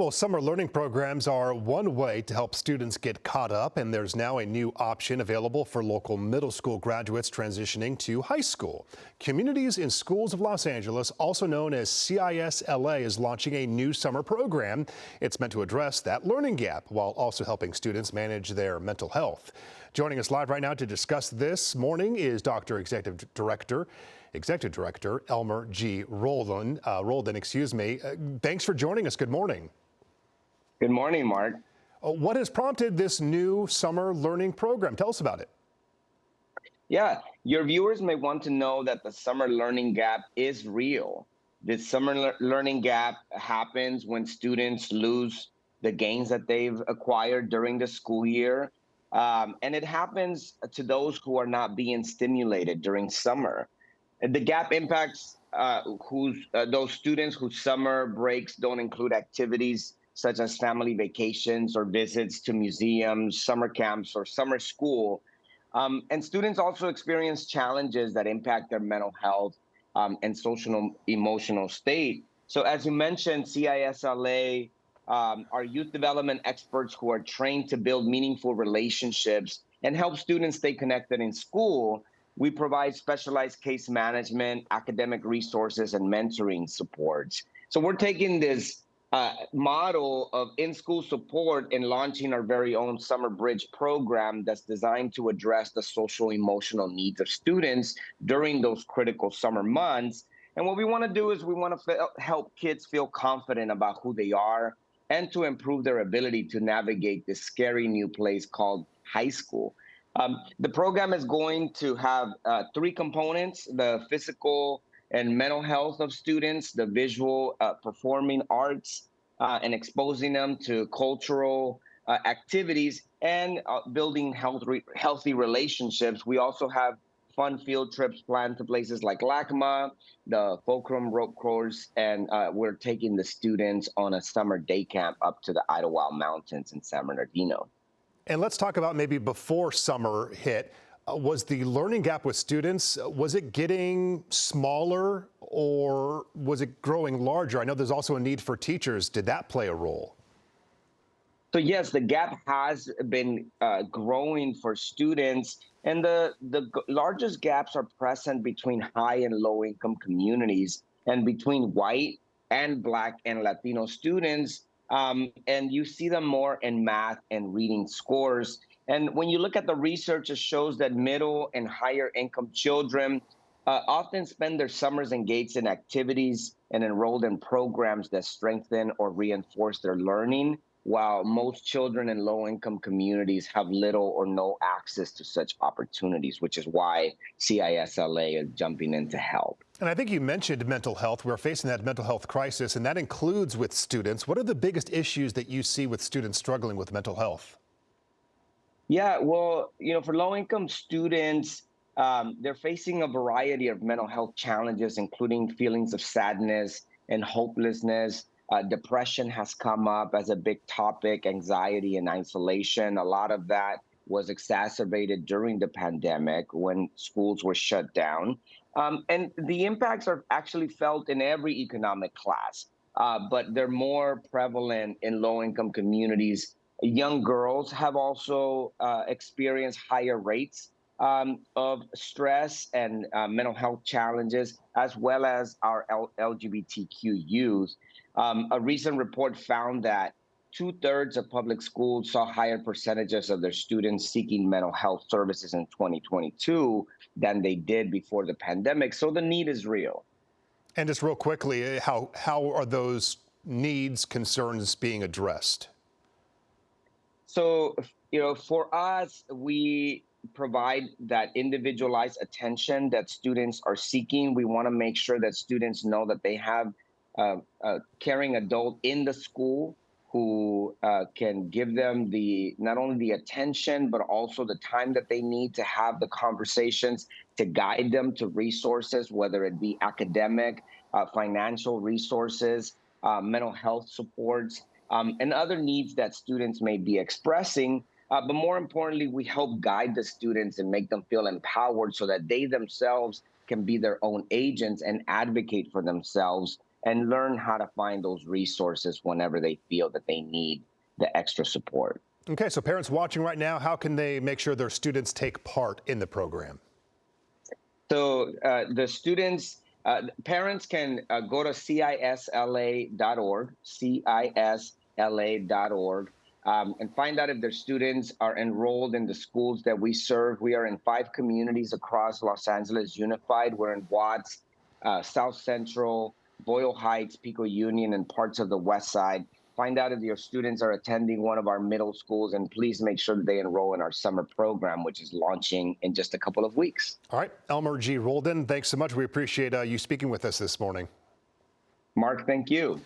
Well, summer learning programs are one way to help students get caught up, and there's now a new option available for local middle school graduates transitioning to high school. Communities in Schools of Los Angeles, also known as CISLA, is launching a new summer program. It's meant to address that learning gap while also helping students manage their mental health. Joining us live right now to discuss this morning is Executive Director Elmer G. Roldan. Thanks for joining us. Good morning. Good morning, Mark. What has prompted this new summer learning program? Tell us about it. Yeah, your viewers may want to know that the summer learning gap is real. This summer learning gap happens when students lose the gains that they've acquired during the school year. And it happens to those who are not being stimulated during summer. The gap impacts those students whose summer breaks don't include activities such as family vacations or visits to museums, summer camps, or summer school. And students also experience challenges that impact their mental health and social emotional state. So as you mentioned, CISLA are youth development experts who are trained to build meaningful relationships and help students stay connected in school. We provide specialized case management, academic resources, and mentoring supports. So we're taking this model of in-school support and launching our very own Summer Bridge program that's designed to address the social emotional needs of students during those critical summer months. And what we want to do is we want to help kids feel confident about who they are and to improve their ability to navigate this scary new place called high school. The program is going to have three components: the physical and mental health of students, the visual performing arts, and exposing them to cultural activities, and building healthy relationships. We also have fun field trips planned to places like LACMA, the Fulcrum Rope Course, and we're taking the students on a summer day camp up to the Idlewild Mountains in San Bernardino. And let's talk about maybe before summer hit. Was the learning gap with students, was it getting smaller or was it growing larger? I know there's also a need for teachers. Did that play a role? So yes, the gap has been growing for students, and the largest gaps are present between high and low income communities and between white and Black and Latino students. And you see them more in math and reading scores. And when you look at the research, it shows that middle and higher income children often spend their summers engaged in activities and enrolled in programs that strengthen or reinforce their learning, while most children in low income communities have little or no access to such opportunities, which is why CISLA is jumping in to help. And I think you mentioned mental health. We're facing that mental health crisis, and that includes with students. What are the biggest issues that you see with students struggling with mental health? Yeah, well, for low-income students, they're facing a variety of mental health challenges, including feelings of sadness and hopelessness. Depression has come up as a big topic, anxiety and isolation. A lot of that was exacerbated during the pandemic when schools were shut down. And the impacts are actually felt in every economic class, but they're more prevalent in low-income communities. Young girls have also experienced higher rates of stress and mental health challenges, as well as our LGBTQ youth. A recent report found that two-thirds of public schools saw higher percentages of their students seeking mental health services in 2022 than they did before the pandemic. So the need is real. And just real quickly, how are those needs, concerns being addressed? So, for us, we provide that individualized attention that students are seeking. We want to make sure that students know that they have a caring adult in the school who can give them not only the attention, but also the time that they need to have the conversations, to guide them to resources, whether it be academic, financial resources, mental health supports, and other needs that students may be expressing. But more importantly, we help guide the students and make them feel empowered so that they themselves can be their own agents and advocate for themselves and learn how to find those resources whenever they feel that they need the extra support. Okay, so parents watching right now, how can they make sure their students take part in the program? So the students, parents can go to cisla.org, cisla.org, and find out if their students are enrolled in the schools that we serve. We are in 5 communities across Los Angeles Unified. We're in Watts, South Central, Boyle Heights, Pico Union, and parts of the West Side. Find out if your students are attending one of our middle schools, and please make sure that they enroll in our summer program, which is launching in just a couple of weeks. All right, Elmer G. Roldan, thanks so much. We appreciate you speaking with us this morning. Mark, thank you.